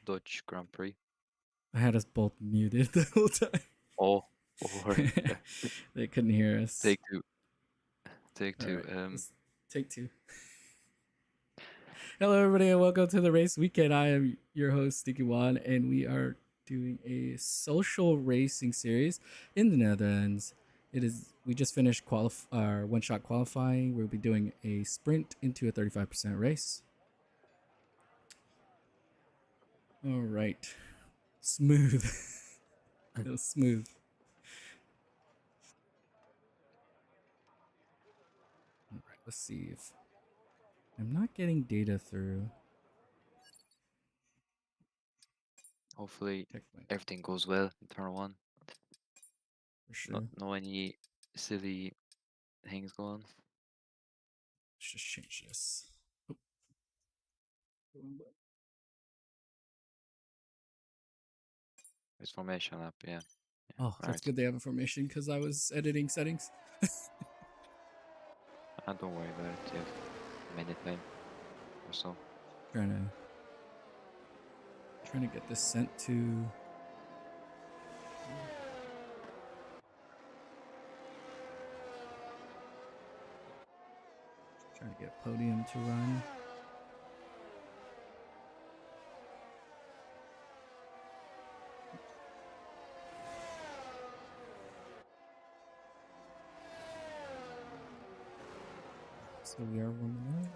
Dutch Grand Prix. I had us both muted the whole time. Oh, or They couldn't hear us. take two. Take All two. right, let's take two. Hello, everybody, and welcome to the race weekend. I am your host, Sticky Wan, and we are doing a social racing series in the Netherlands. We just finished our one-shot qualifying. We'll be doing a sprint into a 35% race. All right, smooth. It was smooth. All right, let's see if I'm not getting data through. Hopefully everything goes well in turn one. For sure. No any silly things going. Let's just change this. Oh. There's formation up, yeah. Oh, that's good they have information because I was editing settings. Don't worry about it. You have many time or so. Trying to get this sent to. Trying to get podium to run. So we are warming up.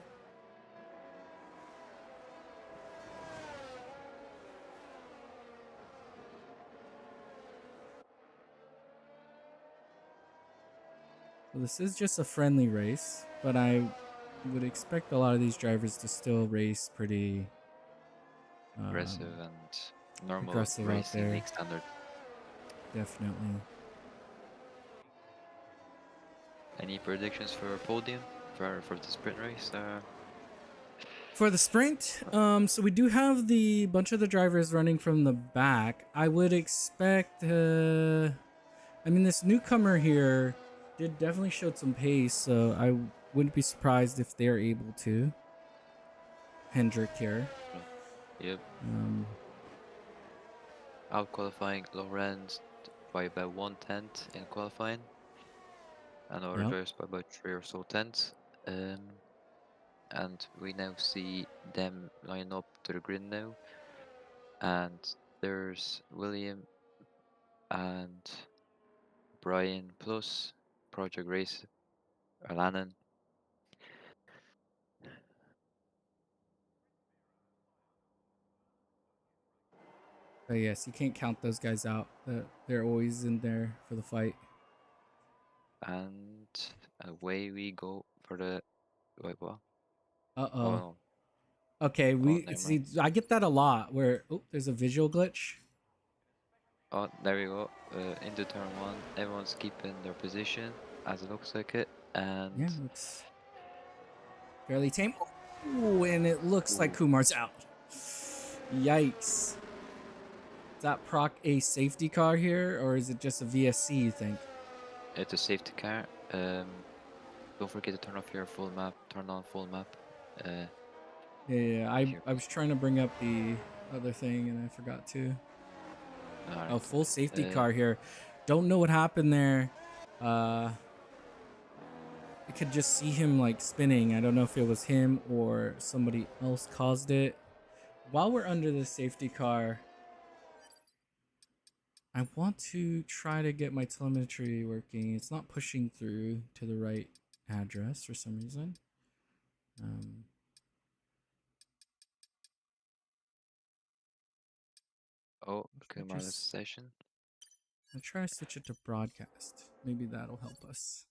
So this is just a friendly race, but I would expect a lot of these drivers to still race pretty aggressive and normal aggressive out racing there. league standard. Definitely. Any predictions for podium for the sprint race? For the sprint, so we do have the bunch of the drivers running from the back. I would expect, I mean, this newcomer here did definitely showed some pace, so I wouldn't be surprised if they're able to. Hendrick here. Yep. Out qualifying Lorenz by about 1/10 in qualifying, and other drivers by about 3 or so tenths. And we now see them line up to the grid now, and there's William and Brian plus Project Race Alanin. But yes, you can't count those guys out. They're always in there for the fight. And away we go for the wait, what? Uh-oh. Oh, no. Okay, see, I get that a lot where there's a visual glitch. Oh, there we go. Into turn one, everyone's keeping their position as it looks like it, and yeah, looks fairly tame. Ooh, and it looks like Kumar's out. Yikes. Does that proc a safety car here, or is it just a VSC, you think? It's a safety car. Don't forget to turn off your full map, turn on full map. Yeah, I was trying to bring up the other thing and I forgot to. Right. Oh, full safety car here. Don't know what happened there. I could just see him like spinning. I don't know if it was him or somebody else caused it. While we're under the safety car, I want to try to get my telemetry working. It's not pushing through to the right address for some reason. Oh, Kumar's session. I'll try to switch it to broadcast. Maybe that'll help us.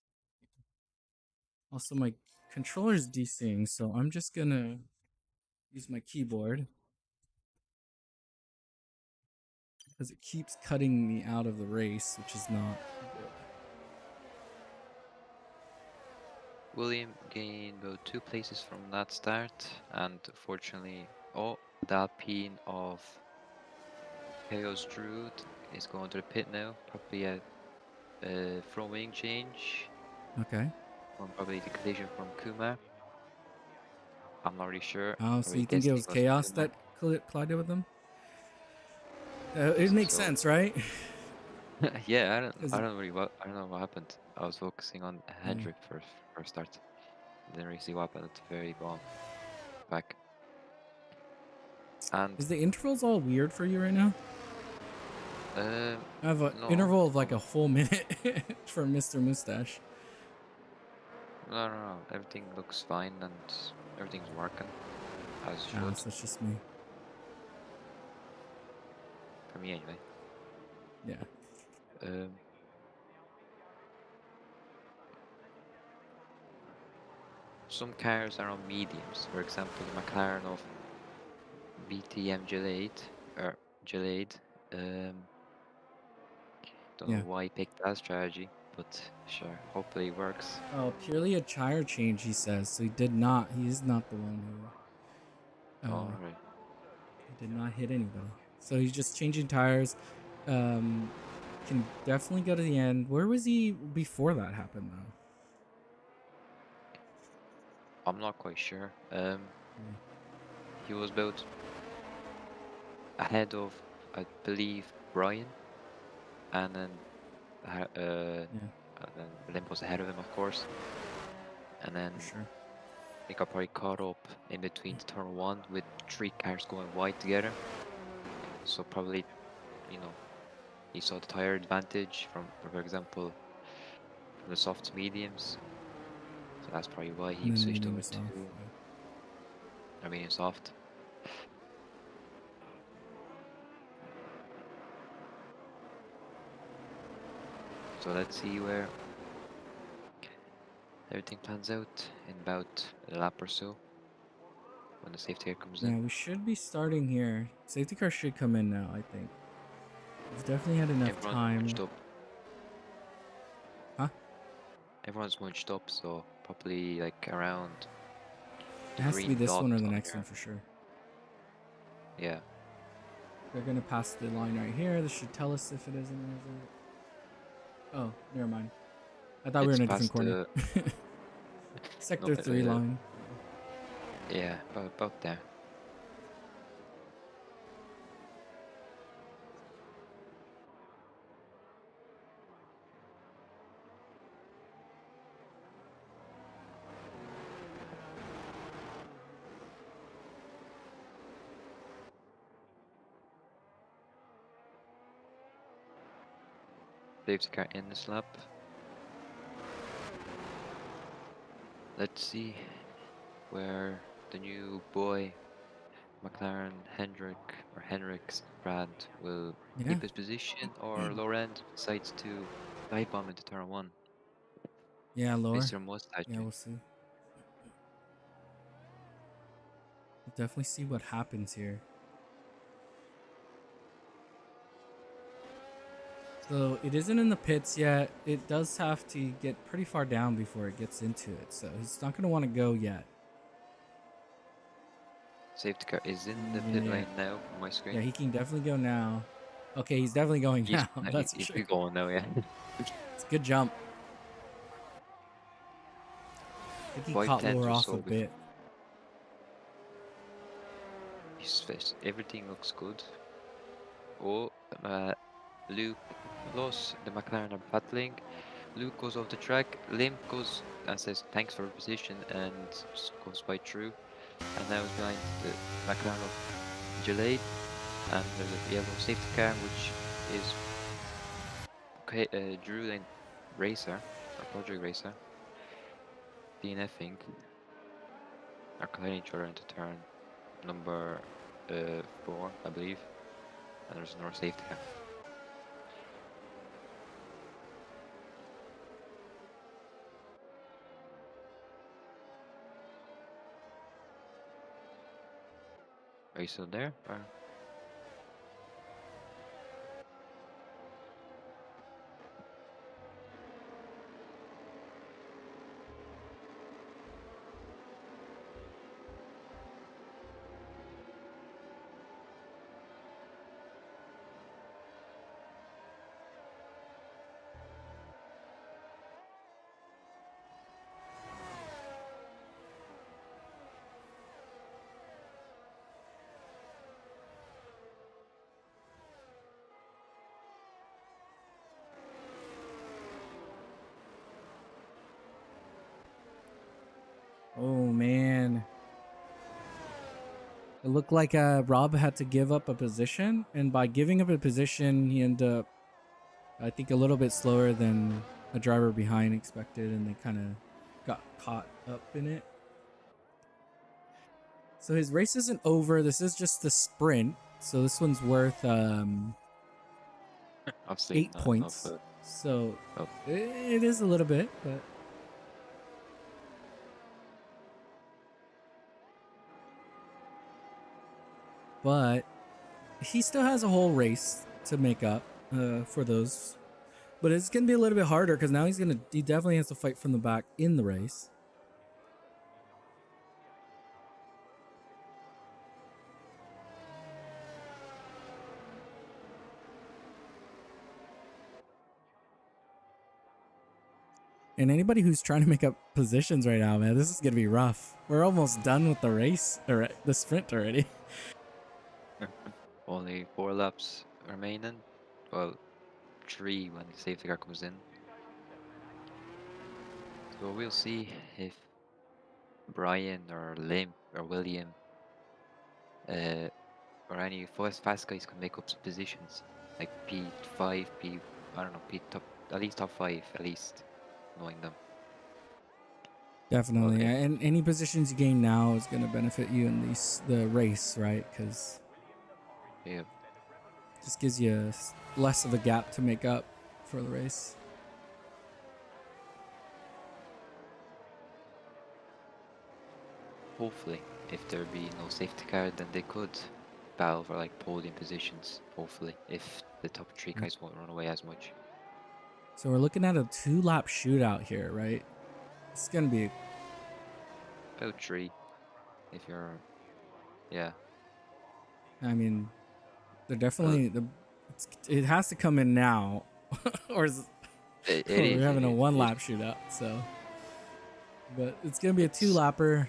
Also, my controller is desync, so I'm just gonna use my keyboard because it keeps cutting me out of the race, which is not good. William gained about 2 places from that start, and fortunately, the Alpine of Chaos Druid is going to the pit now. Probably a front wing change. Okay. Or probably the collision from Kumar. I'm not really sure. Oh, so you think it was Chaos that collided with them? It makes So sense, right? yeah, I 'Cause- don't really I don't know what happened. I was focusing on yeah. Hendrik for a start. Didn't really see what happened at the very back. And Is the intervals all weird for you right now? I have an no, interval of like no, a whole minute for Mr. Mustache. no. Everything looks fine and everything's working as it Ah, should so it's just me. for me anyway. Yeah. Um, some cars are on mediums. For example, the McLaren of BTM Gillade or Gillade. Um, don't know Yeah. why he picked that strategy, but sure, hopefully it works. Oh, purely a tire change, he says. So he did not. He is not the one who. All right. He did not hit anybody. So he's just changing tires. Um, can definitely go to the end. Where was he before that happened, though? I'm not quite sure. Yeah. He was about ahead of, I believe, Brian, and then Yeah, Limp was ahead of him, of course, and then for sure. they got probably caught up in between the turn one with three cars going wide together. So probably, you know, he saw the tire advantage from, for example, from the soft to mediums. So that's probably why And he then switched over mediums off. to Yeah. medium soft. So let's see where everything plans out in about a lap or so when the safety car comes in. Yeah, we should be starting here. Safety car should come in now, I think. We've definitely had enough Everyone's time. munched up. Huh? Everyone's munched up, so probably like around It the has to be green this dot one or the on next one there. for sure. Yeah, They're gonna pass the line right here. This should tell us if it isn't or is it. Oh, never mind. I thought we were it's in a different past corner. the no, Sector 3 line. yeah, about there. Safety car in this lap. Let's see where the new boy McLaren Henrik's Brad will Yeah. keep his position, or Laurent decides to dive bomb into turn one. Yeah, lower. Mr. Mustache. Yeah, we'll see. We'll definitely see what happens here. So it isn't in the pits yet. It does have to get pretty far down before it gets into it. So he's not going to want to go yet. Safety car is in the pit Yeah. lane now on my Yeah, screen. he can definitely go now. Okay, he's definitely going He's now. That's for he's sure. going now, yeah. It's a good jump. I think he Five caught tenths Lure or off a so before bit. his face. Everything looks good. Oh, Luke lost. The McLaren are battling. Luke goes off the track. Limp goes and says thanks for your position and just goes by through. And now is behind the McLaren of Gillade. And there's a yellow safety car, which is okay, Drew and Racer, or Project Racer, DNFing, are colliding each other into turn number 4, I believe. And there's another safety car. Are you still there? Or? It looked like Rob had to give up a position, and by giving up a position, he ended up, I think, a little bit slower than the driver behind expected, and they kind of got caught up in it. So his race isn't over. This is just the sprint. So this one's worth Obviously, 8 points. So oh, it is a little bit, but he still has a whole race to make up for those. But it's gonna be a little bit harder because now he definitely has to fight from the back in the race. And anybody who's trying to make up positions right now, man, this is gonna be rough. We're almost done with the race or the sprint already. only 4 laps remaining. Well, 3 when the safety car comes in. So we'll see if Brian or Lim or William or any fast guys can make up some positions like P5, I don't know, P top, at least top 5 at least, knowing them. Definitely, Okay. and any positions you gain now is gonna benefit you in the race, right? Because Yeah. just gives you less of a gap to make up for the race. Hopefully, if there be no safety car, then they could battle for like podium positions. Hopefully, if the top 3 guys won't run away as much. So we're looking at a 2-lap shootout here, right? It's gonna be About 3, if you're, yeah. I mean, they're Well, definitely it has to come in now, or it we're is, having a it is. 1-lap shootout. So, but it's gonna be a It's 2-lapper.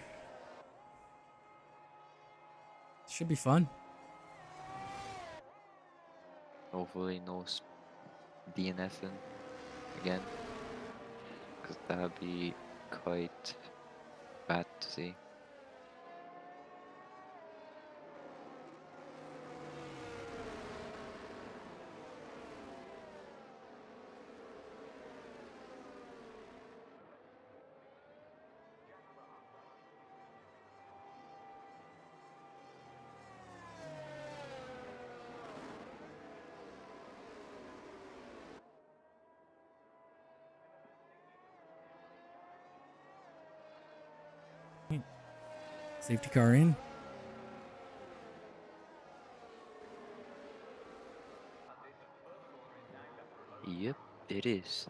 Should be fun. hopefully no DNFing again, because that'd be quite bad to see. Safety car in. Yep, it is.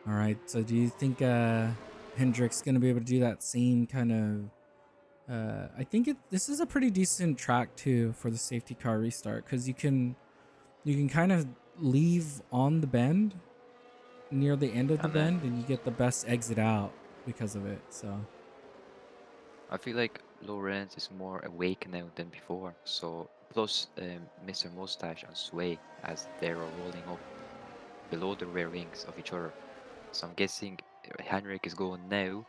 All right. So, do you think Hendrick's gonna be able to do that same kind of? I think this is a pretty decent track too for the safety car restart because you can kind of leave on the bend near the end of the And then bend and you get the best exit out because of it. So I feel like Lorenz is more awake now than before. So plus Mr. Mustache and Sway as they are rolling up below the rear wings of each other. So I'm guessing Henrik is going now,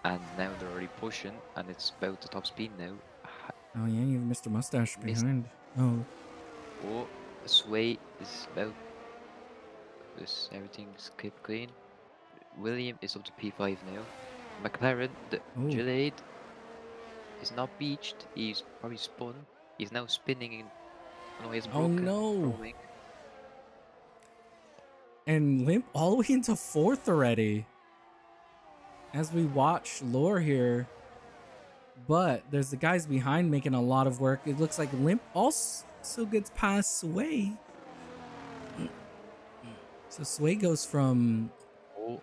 and now they're already pushing, and it's about the top speed now. oh yeah, you have Mr. Mustache Miss behind. Oh, oh, Sway is about this. Everything's kept clean. William is up to P5 now. McLaren, the oh, Gillade is not beached. He's probably spun. He's now spinning in. Oh no, he hasn't oh broken. no! Front wing. And limp all the way into fourth already. As we watch Lore here, but there's the guys behind making a lot of work. It looks like Limp also gets past Sway. So Sway goes from Oh, what,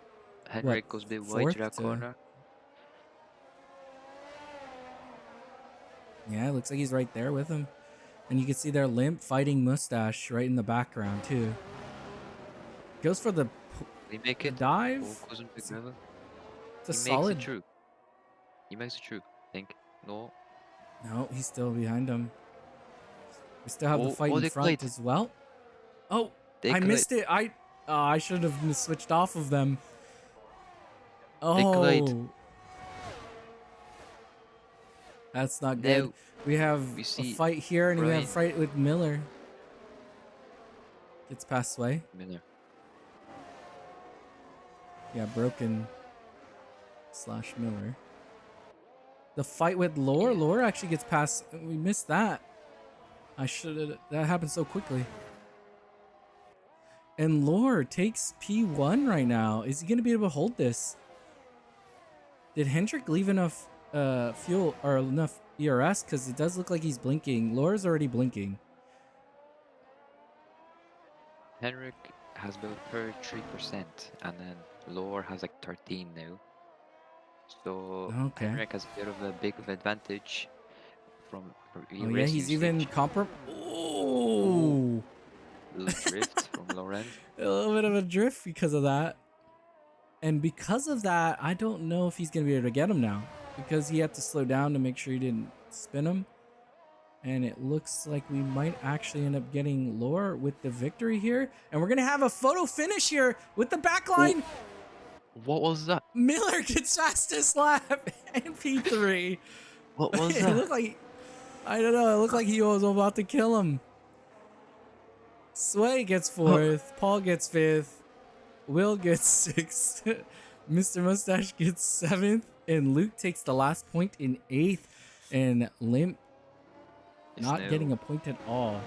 Henrik goes a bit wide to fourth that to, corner. yeah, it looks like he's right there with him. And you can see their Limp fighting Mustache right in the background too. Goes for Will he make the it? Oh, dive. goes in big It's a, gravel. it's a He makes it solid. through. He makes it through. I think. No. No, he's still behind him. We still have the Oh, fight oh, in they front collide. as well. Oh, They I collide. missed it. I should have switched off of them. They collide. Oh, That's not good. Now We have we a see fight here, and we have a Brian fight with Miller. Gets past Sway. Miller. Yeah, Broken / Miller. The fight with Lore. Yeah. Lore actually gets past. We missed that. I should have. That happened so quickly. And Lore takes P1 right now. Is he going to be able to hold this? Did Hendrick leave enough fuel or enough ERS? Because it does look like he's blinking. Lore's already blinking. Henrik has about 33%, and then Lore has like 13 now. So Okay. Henrik has a bit of a big of advantage from Oh yeah, race he's even usage. Oh, Oh, little drift from Lorenz. a little bit of a drift because of that. And because of that, I don't know if he's going to be able to get him now. Because he had to slow down to make sure he didn't spin him. And it looks like we might actually end up getting Lore with the victory here. And we're going to have a photo finish here with the Oh, backline. what was that? Miller gets fastest lap and P3. What was It that? looked like, I don't know, it looked like he was about to kill him. Sway gets fourth, Paul gets fifth, Will gets sixth, Mr. Mustache gets seventh, and Luke takes the last point in eighth, and Limp not getting a point at all.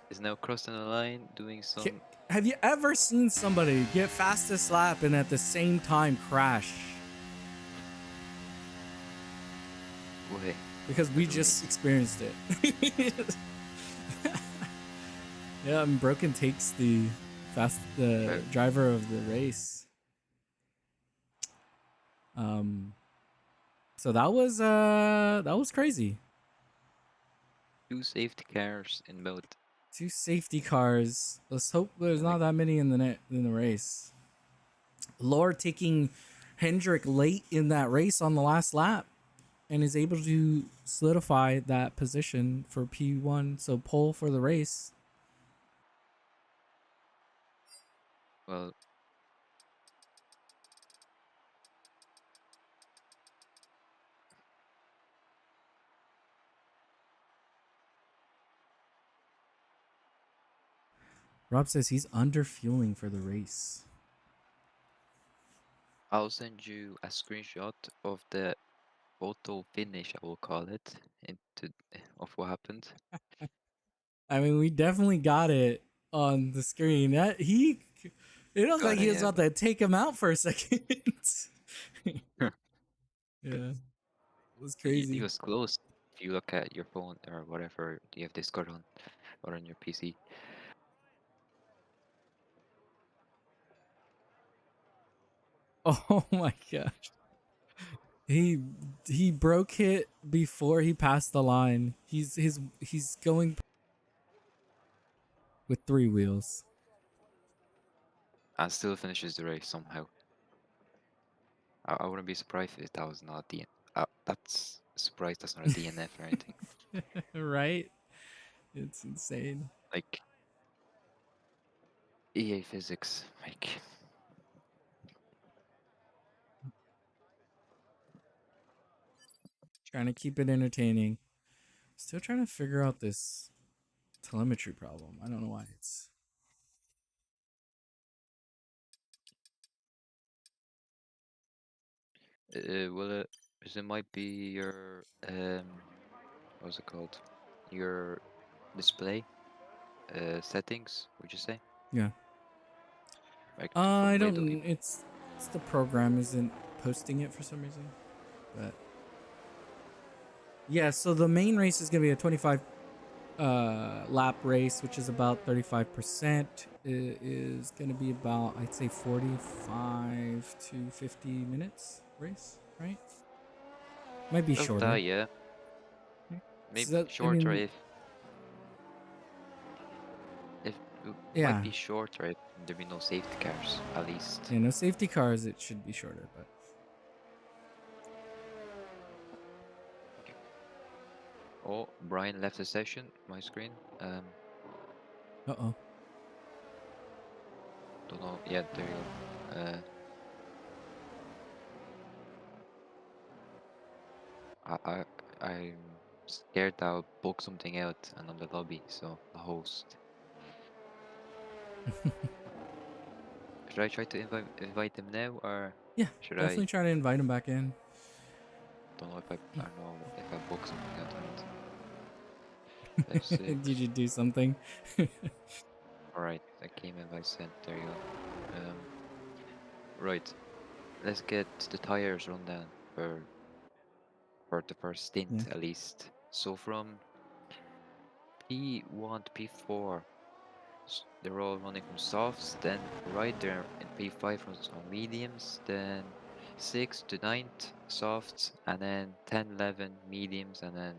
Is now crossing the line, doing some. Have you ever seen somebody get fastest lap and at the same time crash? Wait. Because we just experienced it. Yeah, and Broken takes the driver of the race. So that was crazy. 2 safety cars in both. 2 safety cars. Let's hope there's not that many in the race. Lore taking Hendrick late in that race on the last lap and is able to solidify that position for P1. So pole for the race. Well, Rob says he's under fueling for the race. I'll send you a screenshot of the auto finish, I will call it, of what happened. I mean, we definitely got it on the screen. It looked like he was about to take him out for a second. Yeah, it was crazy. He was close. If you look at your phone or whatever you have Discord on, or on your PC. Oh my gosh. He broke it before he passed the line. He's going with 3 wheels. And still finishes the race somehow. I wouldn't be surprised if that was not a that's surprised that's not a DNF or anything. Right? It's insane. Like EA physics, like Trying to keep it entertaining. Still trying to figure out this telemetry problem. I don't know why it's well, it might be your what's it called? Your display settings. Would you say? yeah. Like for I the way don't. It's the program isn't posting it for some reason, but yeah. So the main race is gonna be a 25 lap race, which is about 35%. It is gonna be about, I'd say, 45 to 50 minutes race, right? Might be shorter. yeah. Maybe So that, I shorter mean, if it might yeah. be shorter if there be no safety cars at least. Yeah, no safety cars. It should be shorter, but Oh, Brian left the session. My screen. uh-oh. Don't know. Yeah, there you go. I'm scared I'll book something out and on the lobby, so the host. Should I try to invite them now, or Yeah, should I? definitely try to invite him back in. Don't know if I don't know if I book something out or not. F6. Did you do something? Alright, I came invite sent. There you go. Right. Let's get the tires run down for the first Yeah. stint at least. So from P1 to P4, they're all running from softs, then right there in P5 on mediums, then 6 to 9th softs, and then 10, 11 mediums, and then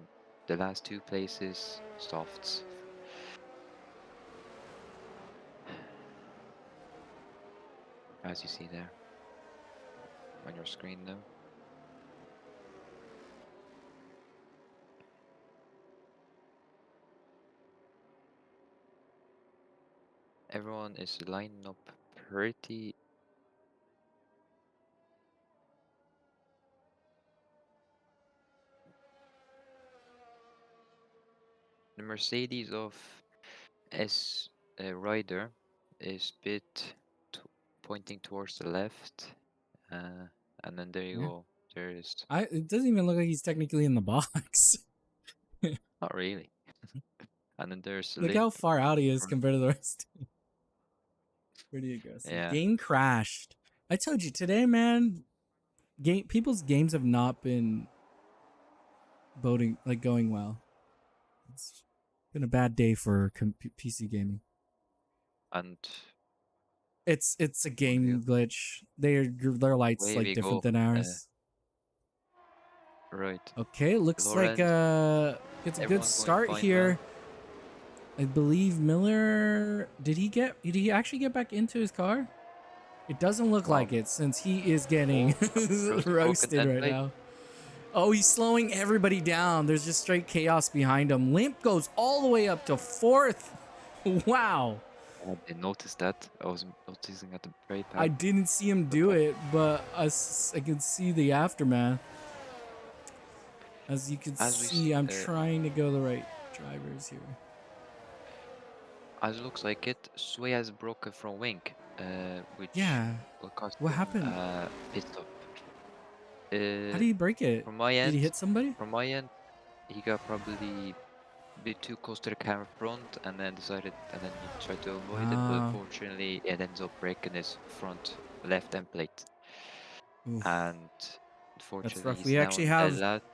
the last two places softs. As you see there on your screen now. Everyone is lining up pretty. The Mercedes of S rider is bit pointing towards the left, and then there you Yeah. go. There is It doesn't even look like he's technically in the box. not really, and then there's a Look limp how far out he in is front. compared to the rest. Pretty aggressive. Yeah, Game crashed. I told you today, man. People's games have not been going well. It's been a bad day for PC gaming. and It's a what do you game glitch. Their lights where like we different go? than ours. Right, Okay, looks like Lorenz. gets a good Everyone going start fine well. here. I believe Miller did he actually get back into his car? It doesn't look Oh, like it since he is getting oh, throws the broken roasted end right plate. now. Oh, he's slowing everybody down. There's just straight chaos behind him. Limp goes all the way up to 4th. Wow. I didn't notice that. I was noticing at the brake I pad. didn't see him do it, but I can see the aftermath. As you can As we see, I'm trying to go the right drivers here. as it looks like it, Sway has broken front wing, which Yeah. will cost What him happened? pit stop. How did he break it? From my Did he end, hit somebody? he got probably a bit too close to the camera front, and then he tried to avoid it, but Ah. unfortunately, it ends up breaking his front left end plate, Oof. and That's unfortunately, rough. he's We now actually on dead have last.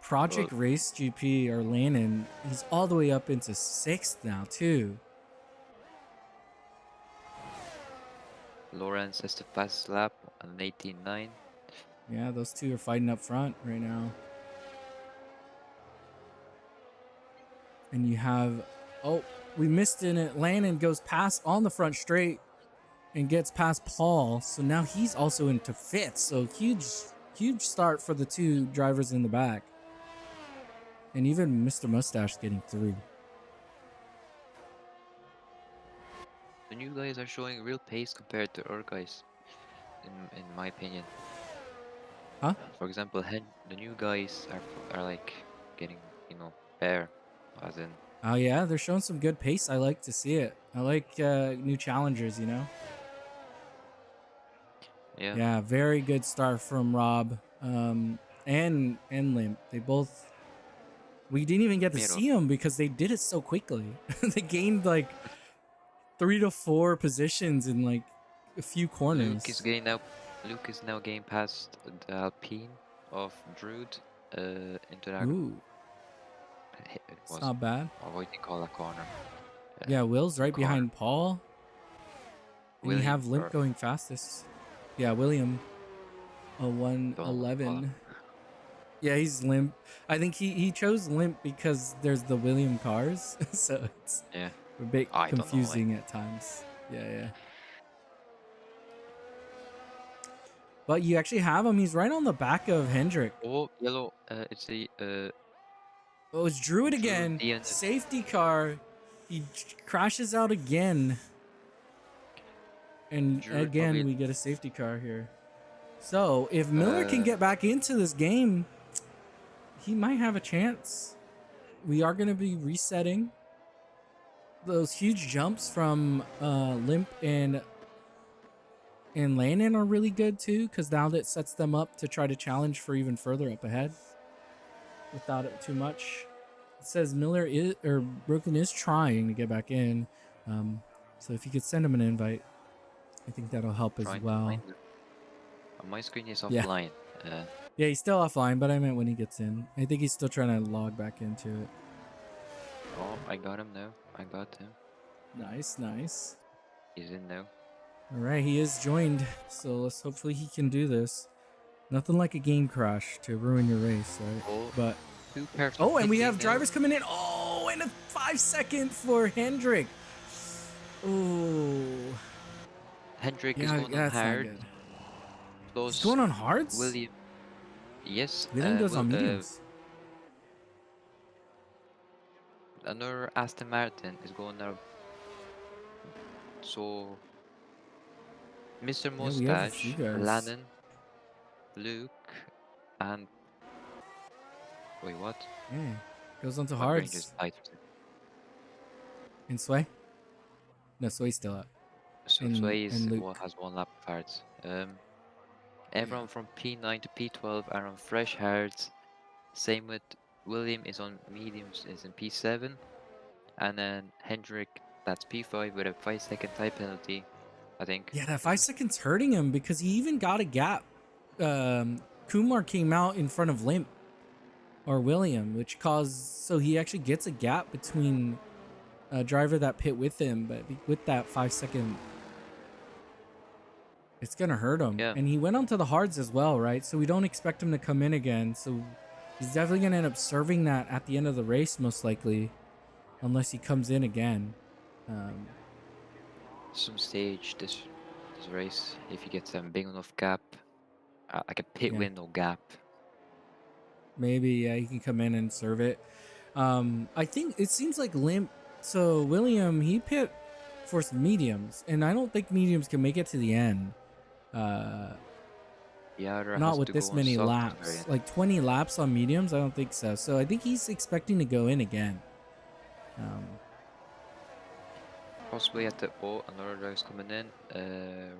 Well, Project Race GP or Lannon. He's all the way up into 6th now, too. Lawrence has the fastest lap on an 18.9. Yeah, those two are fighting up front right now. And you have, oh, we missed in it. Lannon goes past on the front straight and gets past Paul. So now he's also into 5th. So huge start for the two drivers in the back. And even Mr. Mustache getting through. The new guys are showing real pace compared to our guys, in my opinion. Huh? For example, the new guys are like getting, better, as in. Oh yeah, they're showing some good pace. I like to see it. I like new challengers, Yeah, Yeah, very good start from Rob and Limp. They both we didn't even get to Miro. see them because they did it so quickly. They gained like 3 to 4 positions in like a few Luke is corners. getting now. Luke is now getting past the Alpine of Druid, into that. Ooh, It it's was not bad. what do you call that corner? Yeah, Will's right Corner. behind Paul. And you William have Limp or going fastest. Yeah, William. A don't know what you call it. 111. Yeah, he's Limp. I think he chose Limp because there's the William cars. So it's Yeah, a bit I don't know. confusing at times. Yeah. But you actually have him. He's right on the back of Hendrick. Oh, yellow. It's a Oh, it's Druid Druid again. DNF. Safety car. He crashes out again. And Druid again, probably we get a safety car here. So if Miller can Uh, get back into this game, he might have a chance. We are going to be resetting those huge jumps from Limp and Landon are really good too, because now that sets them up to try to challenge for even further up ahead without it too much. It says Miller is or Brooklyn is trying to get back in. So if you could send him an invite, I think that'll help as trying to find well. it. My screen is Yeah. offline. Uh, Yeah, he's still offline, but I meant when he gets in. I think he's still trying to log back into it. oh, I got him now. I got him. Nice, nice. He's in now. All right, he is joined, so let's hopefully he can do this. Nothing like a game crash to ruin your race, right? Oh, But two pairs oh, of and we pitting have now. drivers coming in. Oh, and a 5-second for Hendrick. Oh, Hendrik is yeah, going on that's not hard. good. He's Plus going on hards. William. Yes. William goes on mediums. Another Aston Martin is going now. So Mr. Yeah, we have a few Mustache, guys. Lannon, Luke, and wait, what? Yeah, goes on to My brain just hards. died. In Sway? No, Sway's still up. So And Sway Luke. has one lap of hards. Yeah. Everyone from P9 to P12 are on fresh hards. Same with William is on mediums, is in P7, and then Hendrik, that's P5 with a 5-second time penalty, I think. Yeah, that 5 seconds hurting him because he even got a gap. Kumar came out in front of Limp or William, which caused so he actually gets a gap between a driver that pit with him, but with that 5 second, it's gonna hurt him. Yeah, And he went onto the hards as well, right? So we don't expect him to come in again. So he's definitely gonna end up serving that at the end of the race, most likely, unless he comes in again. some stage this race, if you get a big enough gap, like a pit Yeah. window gap. Maybe yeah, he can come in and serve it. I think it seems like Limp. So William he pit for some mediums, and I don't think mediums can make it to the end. The other Not has with to this go on many soft laps, variant. like 20 laps on mediums. I don't think so. So I think he's expecting to go in again. Possibly at the another driver's coming in.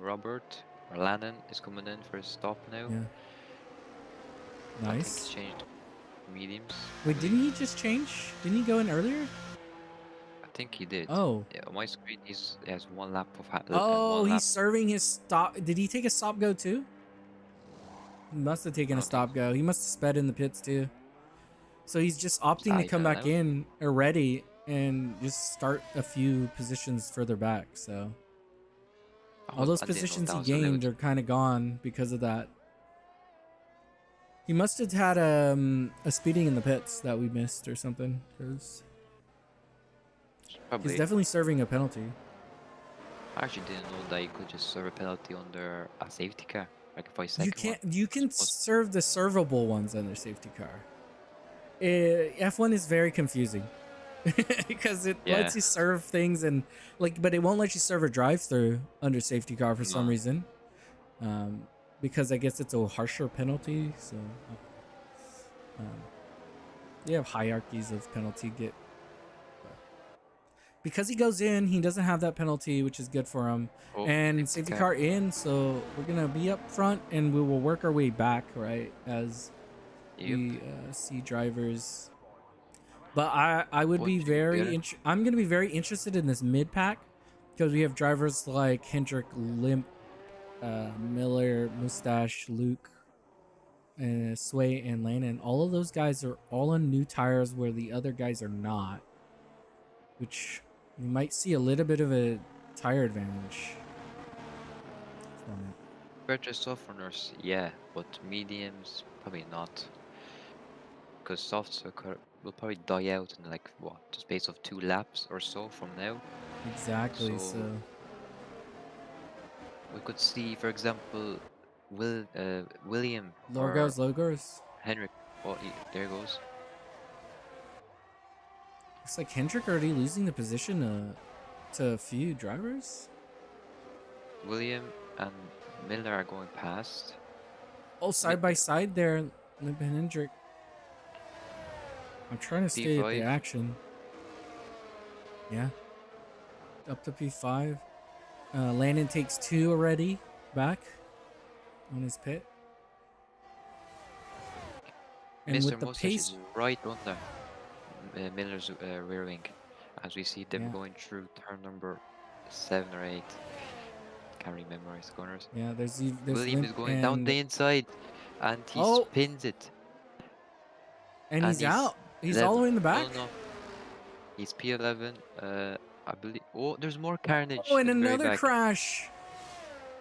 Robert or Lannon is coming in for a stop now. Yeah. I think he's Nice. changed to mediums. Wait, didn't he just change? Didn't he go in earlier? I think he did. Oh. Yeah, on my screen he has one lap of Oh, one he's lap. serving his stop. Did he take a stop go too? He must have taken I a don't think stop go. He must have sped in the pits too. So he's just opting to I come don't back know. in already and just start a few positions further back. So all those I didn't know positions that he was allowed. gained are kind of gone because of that. He must have had a speeding in the pits that we missed or something, because Probably. he's definitely serving a penalty. I actually didn't know that you could just serve a penalty under a safety car, like a 5 You second can't. one. You can serve the servable ones under safety car. F1 is very confusing because it Yeah. lets you serve things and but it won't let you serve a drive-through under safety car for some No. reason. Because I guess it's a harsher penalty. So you have hierarchies of penalty because he goes in, he doesn't have that penalty, which is good for him. Oh, And safety car in, so we're gonna be up front and we will work our way back, right, as we see drivers. But I would be I'm gonna be very interested in this mid pack because we have drivers like Hendrick, Limp, Miller, Mustache, Luke, Sway, and Landon. All of those guys are all on new tires where the other guys are not, which we might see a little bit of a tire advantage from it. Better softeners, yeah, but mediums probably not, because softs will probably die out in like what, the space of 2 laps or so from now. Exactly. So we could see, for example, William Logos. Henrik. Oh, there goes. Looks like Hendrick already losing the position to a few drivers. William and Miller are going past. Oh, side by side there, Limp and Hendrick. I'm trying to stay at the P5. action. Yeah, up to P5. Landon takes 2 already back on his pit. And Mr. with the Mustache pace, is right under Miller's rear wing, as we see them yeah, going through turn number 7 or 8. Can't remember his corners. yeah. There's William Limp is going down and the inside, and he oh, spins it, and and he's he's out. He's all the 11. way in the No, back. no, he's P11. I believe. Oh, there's more Oh, carnage and in the very another back. crash.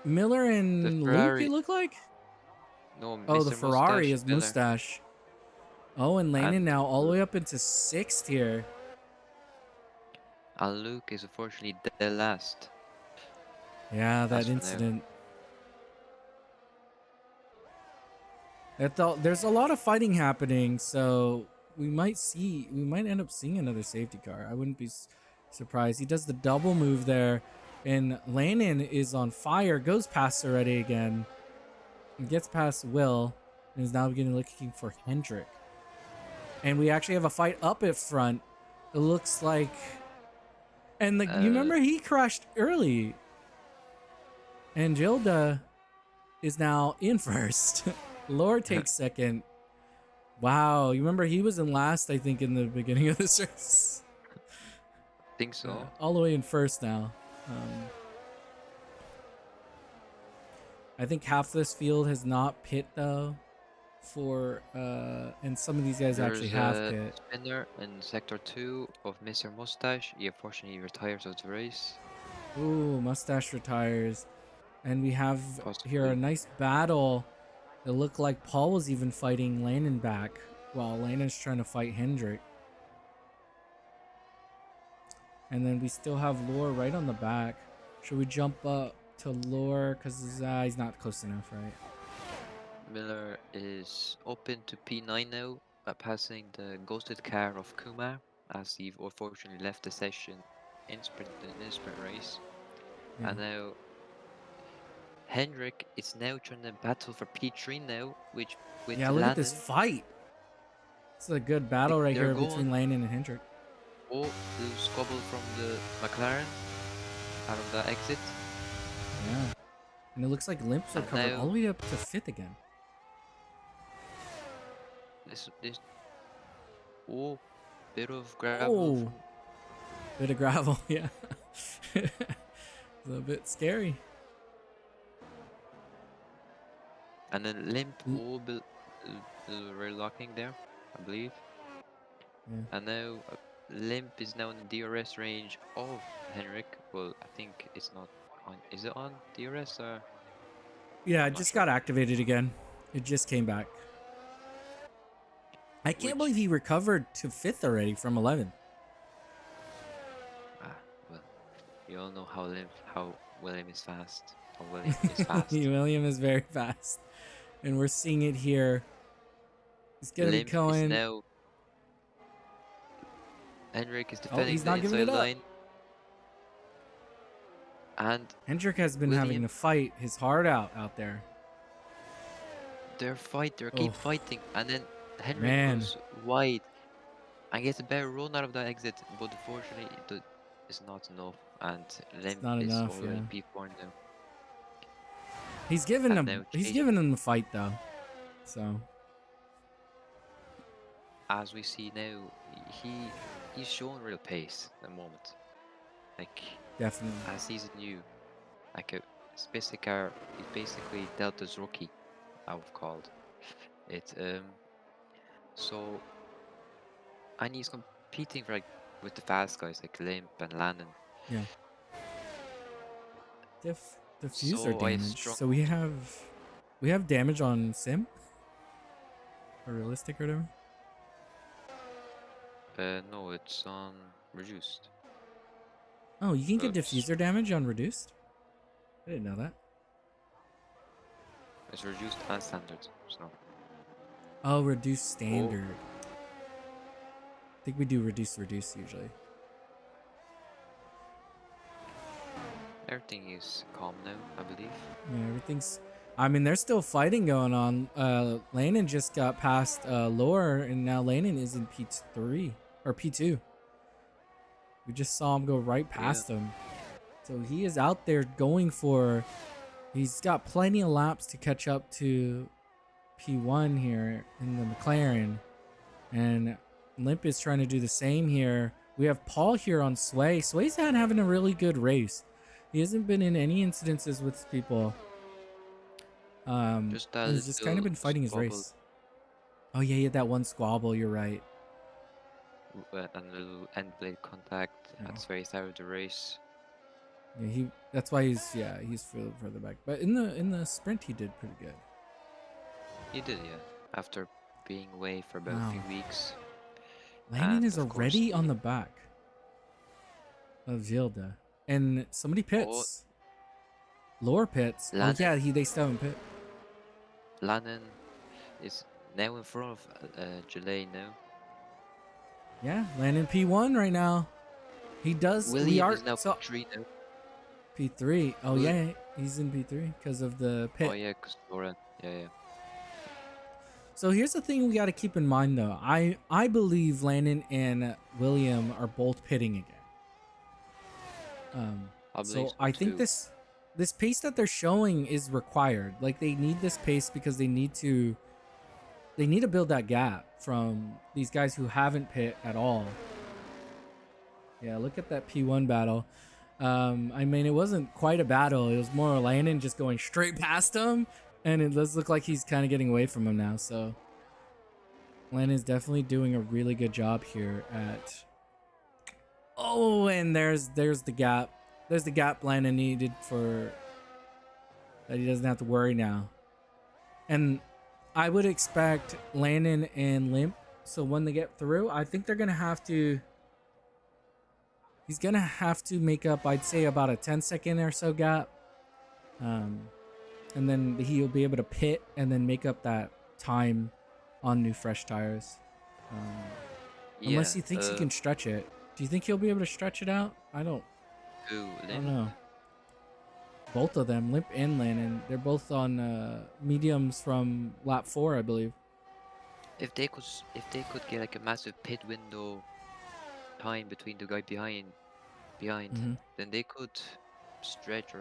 Miller The and Luke, it Ferrari. looked like. No, Oh, the Mr. Ferrari Mustache, is Miller, Mustache. Oh, and Landon and now all the way up into 6th here. and Luke is unfortunately the last. Yeah, As that for now. incident. There's a lot of fighting happening, so we might end up seeing another safety car. I wouldn't be surprised. He does the double move there, and Landon is on fire, goes past already again, and gets past Will, and is now beginning looking for Hendrick. And we actually have a fight up at front. It looks like, and you remember he crashed early, and Gilda is now in first. Lord takes second. Wow, you remember he was in last, I think, in the beginning of this race. Think so. All the way in first now. I think half this field has not pit though. And some of these guys actually There's have a pit. spinner in sector 2 of Mr. Mustache. He unfortunately retires out of the race. Ooh, Mustache retires. And we have here a Possibly. nice battle. It looked like Paul was even fighting Landon back while Landon's trying to fight Hendrick. And then we still have Lore right on the back. Should we jump up to Lore? Because he's not close enough, right? Miller is open to P9 now, passing the ghosted car of Kumar, as he unfortunately left the session in sprint race. Yeah. And now Hendrick is now trying to battle for P3 now, with Yeah, look at this Landon. fight. It's a good battle right They're here going. between Landon and Hendrick. Oh, little squabble from the McLaren out of the exit. Yeah. And it looks like Limps are And covered all now the way up to 5th again. this oh, bit of gravel Oh, from, bit of gravel, yeah. It's a bit scary. and then Limp L- rear locking there, I believe. Yeah. And now Limp is now in the DRS range of Henrik. Well, I think it's not on. Is it on DRS or? Yeah, I'm it not just sure. got activated again. It just came back. I can't Which believe he recovered to 5th already from 11th. well, you all know how William is fast. How William is fast. William is very fast. And we're seeing it here. He's going to be Limp is going. now. Henrik is Oh, defending he's the not giving inside it up. line. And Hendrick has been having William, to fight his heart out there. they keep Oh, fighting. And then Henrik man. goes wide and gets a better run out of that exit. But unfortunately, it's not enough. And It's Limp not is enough, already yeah. P4 now. He's given And him now he's Chase, given him the fight though. So as we see now, he's showing real pace at the moment. Like, definitely. as he's new, like a specific car, he's basically Delta's rookie, I would called it. So, and he's competing for, like, with the fast guys like Limp and Landon. Yeah. Diffuser So I damage. struggled. So we have damage on sim or realistic or whatever. No, it's on reduced. Oh, you can get It's, diffuser damage on reduced? I didn't know that. it's reduced and standard. So, Oh, reduced oh, standard. I think we do reduce usually. everything is calm now, I believe. Yeah, everything's I mean, there's still fighting going on. Landon just got past Lore, and now Landon is in P3 or P2. We just saw him go right Yeah. past him. So he is out there going for. He's got plenty of laps to catch up to P1 here in the McLaren. And Limp is trying to do the same here. We have Paul here on Sway. Sway's not having a really good race. He hasn't been in any incidences with people. Just that He's just kind of little been fighting his squabble race. Oh yeah, he had that one squabble. You're right. and a little end blade contact Yeah, at the very start of the race. yeah. That's why he's further back. But in the sprint, he did pretty good. He did, yeah. After being away for about a Wow, few weeks. Landon And is of course, already on the back of Zilda, and somebody oh, pits. Lower pits. Oh Lannon, yeah, they still haven't pit. Lannon is now in front of Gillet now. Yeah, Landon P1 right now. He does. We William are is now so P3 now. P3. Oh William, yeah, he's in P3 because of the oh pit. yeah, because Lauren, yeah. So here's the thing we got to keep in mind though. I believe Landon and William are both pitting again. I believe So so I think too. this pace that they're showing is required. Like they need this pace because they need to build that gap from these guys who haven't pit at all. Yeah, look at that P1 battle. I mean, it wasn't quite a battle. It was more Landon just going straight past him, and it does look like he's kind of getting away from him now. So Landon's definitely doing a really good job here at. Oh, and there's the gap. There's the gap Landon needed for that he doesn't have to worry now. And I would expect Landon and Limp. So when they get through, I think they're gonna have to. He's gonna have to make up, I'd say, about a 10-second or so gap, and then he'll be able to pit and then make up that time on new fresh tires. Um, Yeah, unless he thinks he can stretch it. Do you think he'll be able to stretch it out? who, I don't Limp? know. Both of them, Limp and Landon, they're both on mediums from lap 4, I believe. If they could get like a massive pit window time between the guy behind, Hmm. then they could stretch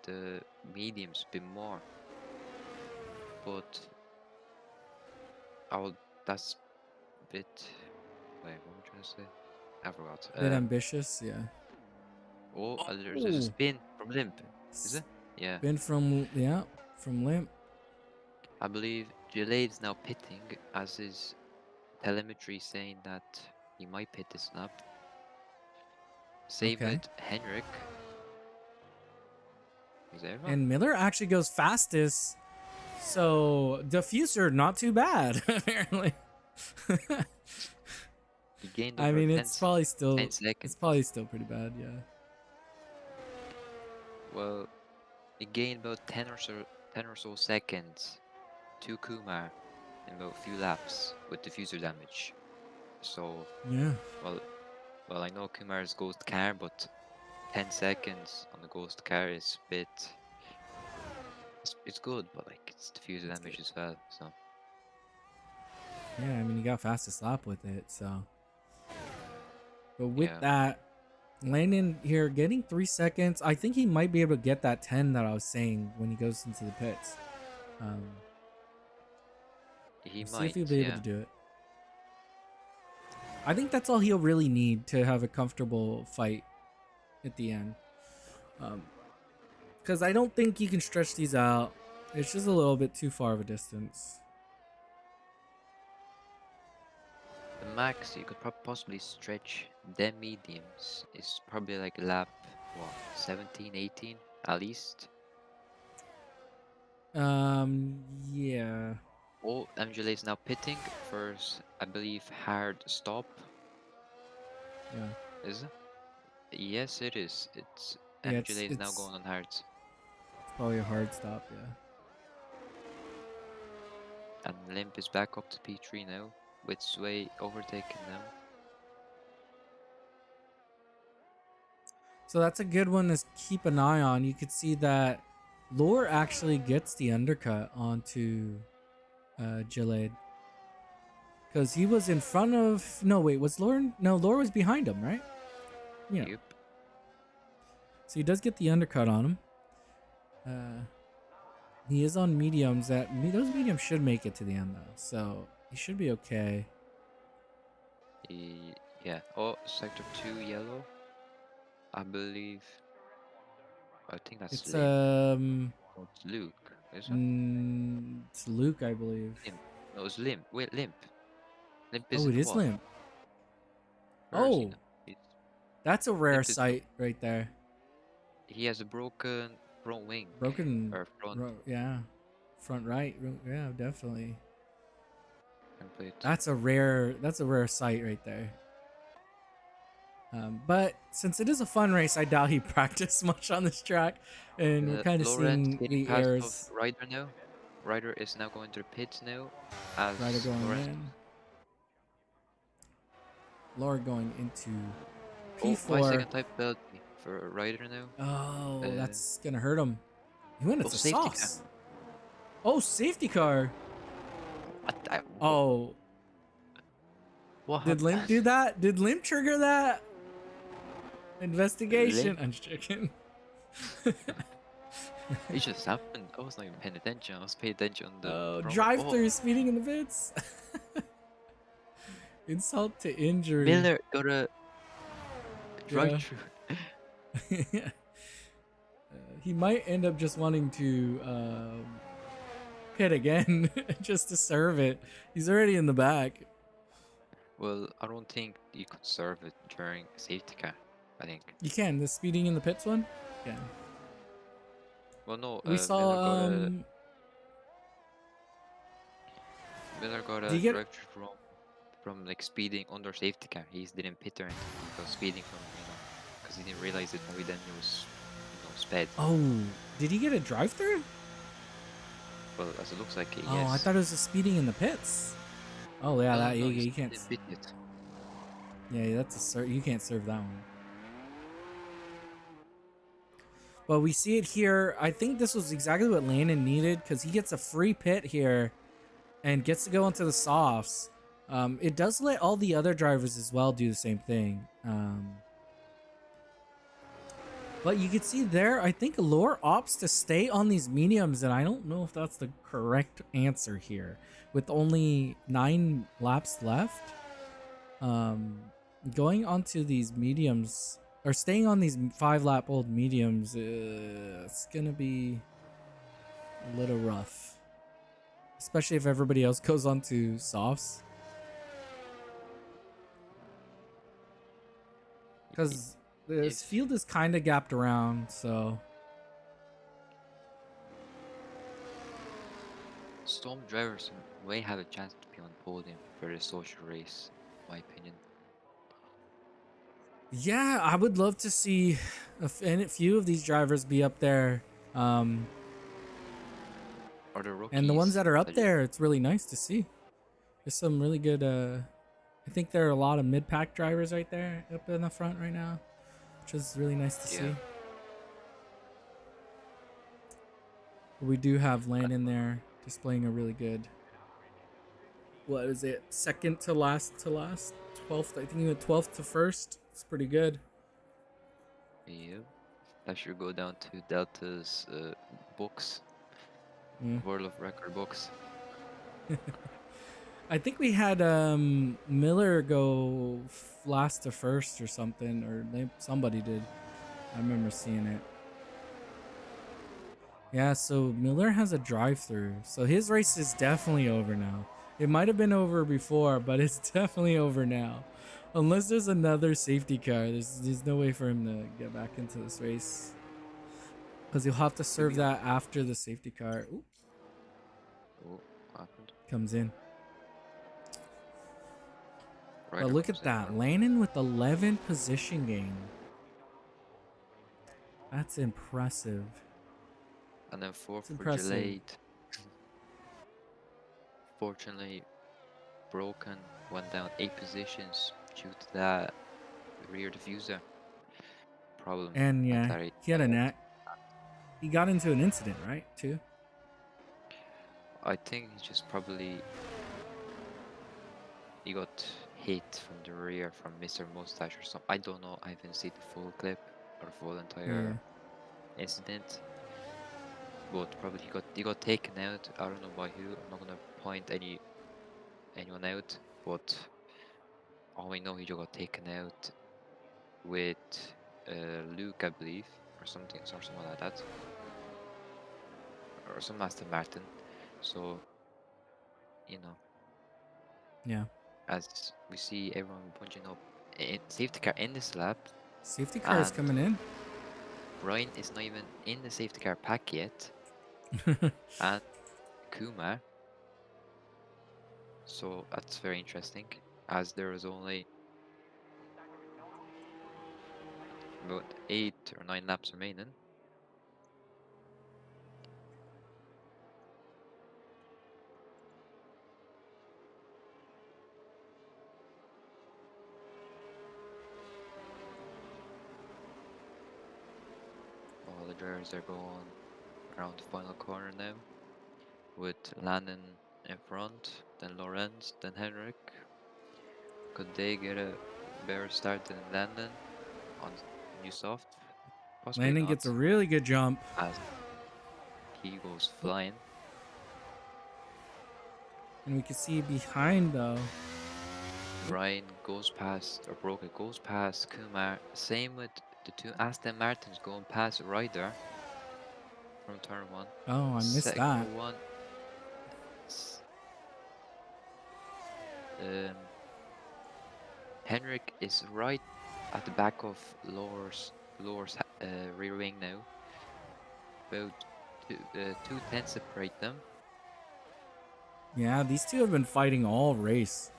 the mediums a bit more. But I'll that's a bit. Wait, what am I trying to say? I forgot. A bit ambitious, yeah. Oh, there's a Oh, spin from Limp. Is it? Yeah, spin from Limp. I believe Gillet is now pitting, as his telemetry saying that he might pit this lap. Save Okay. it, Henrik. Is that right? And Miller actually goes fastest. So diffuser, not too bad, apparently. He gained I over mean, 10, 10 it's seconds. probably still pretty bad, yeah. Well, he gained about 10 or so seconds to Kumar in about a few laps with diffuser damage. So, Yeah. well, I know Kumar's ghost car, but 10 seconds on the ghost car is a bit. It's good, but like it's diffuser It's good. damage as well. So Yeah, I mean, he got fastest lap with it, so. But with yeah, that, Landon here getting 3 seconds. I think he might be able to get that 10 that I was saying when he goes into the pits. Um, he we'll see if might. he'll be able Yeah, to do it. I think that's all he'll really need to have a comfortable fight at the end. Because I don't think you can stretch these out. It's just a little bit too far of a distance. the max you could possibly stretch them mediums is probably like lap what 17, 18 at least. Yeah. Oh, MJL is now pitting first, I believe, hard stop. Yeah. Is it? Yes, it is. It's Yeah, MJL is now it's going on hard. probably a hard stop, yeah. And Limp is back up to P3 now, with Sway overtaking them. So that's a good one to keep an eye on. You could see that Lore actually gets the undercut onto Gillade. Because he was in front of... No, wait, was Lore... No, Lore was behind him, right? Yeah. Yep. So he does get the undercut on him. He is on mediums. Those mediums should make it to the end, though. So he should be okay. Yeah. Oh, sector 2 yellow. I believe. I think that's It's Limp. Oh, it's Luke, is it? it's Luke, I believe. Limp. No, it's Limp. Wait, Limp. Limp is Oh, it in is what? Limp. Where is he Oh, now? that's a rare Limp is sight right there. he has a broken front wing Broken, or front yeah, front right, yeah, definitely. complete. That's a rare sight right there. But since it is a fun race, I doubt he practiced much on this track, and we're kind of Lawrence seeing getting the past of airs. Ryder now. Ryder is now going to the pits now, as Ryder going Lawrence. in. Laura going into Oh, P4. 5 second type penalty for Ryder now. Oh, that's gonna hurt him. He went into safety sauce. Oh, safety car. Oh, what did Limp do that? Did Limp trigger that? Investigation. Limp? I'm just joking. It just happened. I was not even paying attention. I was paying attention on the drive-through speeding in the pits. Insult to injury. Miller got a drive-through. He might end up just wanting to pit again just to serve it. He's already in the back. Well, I don't think you could serve it during a safety car. I think you can. The speeding in the pits one. Yeah. Well, no. We saw. Miller got a drive-through from like speeding under safety car. He didn't pit or anything. He was speeding from because he didn't realize it. Maybe then he was sped. Oh, did he get a drive-through? Well, as it looks like it, yes. Oh, I thought it was just speeding in the pits. Oh yeah, no, you can't. Yeah, that's a you can't serve that one. But we see it here. I think this was exactly what Landon needed because he gets a free pit here and gets to go into the softs. It does let all the other drivers as well do the same thing. But you can see there, I think Lore opts to stay on these mediums, and I don't know if that's the correct answer here. With only 9 laps left, going onto these mediums, or staying on these 5-lap old mediums, it's gonna be a little rough. Especially if everybody else goes on to softs. Because this field is kind of gapped around, so... Storm drivers may have a chance to be on podium for the social race, in my opinion. Yeah, I would love to see a few of these drivers be up there. Or the rookies. And the ones that are up there, it's really nice to see. There's some really good... I think there are a lot of mid-pack drivers right there up in the front right now, which is really nice to see. We do have Landon there displaying a really good, what is it, second to last 12th. I think he went 12th to first. It's pretty good. Yeah, that should go down to Delta's books, World of Record books. I think we had Miller go last to first or something, or somebody did. I remember seeing it. Yeah, so Miller has a drive-through, so his race is definitely over now. It might have been over before, but it's definitely over now. Unless there's another safety car, there's no way for him to get back into this race. Because he'll have to serve that after the safety car comes in. But look at that. Landon with 11 position gain. That's impressive. And then 4th for Gillade. Fortunately, broken. Went down 8 positions due to that rear diffuser problem. And yeah, he had a net. he got into an incident, right? Too. I think he just probably he got hit from the rear from Mr. Mustache or something. I don't know. I haven't seen the full clip or full Yeah. entire incident. But probably he got taken out. I don't know by who. I'm not gonna point anyone out, but all we know he just got taken out with Luke, I believe, or something like that, or some Aston Martin. So you know, Yeah. as we see everyone bunching up in safety car in this lap, Safety car is and coming in. Brian is not even in the safety car pack yet, and Kuma. So that's very interesting, as there is only about 8 or 9 laps remaining. All the drivers are going around the final corner now, with Landon in front, then Lorenz, then Henrik. Could they get a better start than Landon on new soft? Possibly Landon gets a not, really good jump. as he goes Oh, flying. and we can see behind though. Ryan goes past, or Broca goes past Kumar. Same with the two Aston Martins going past Ryder from turn one. Oh, I missed Second that. one, s- um, Henrik is right at the back of Lore's rear wing now. About 2 tenths separate them. Yeah, these two have been fighting all race.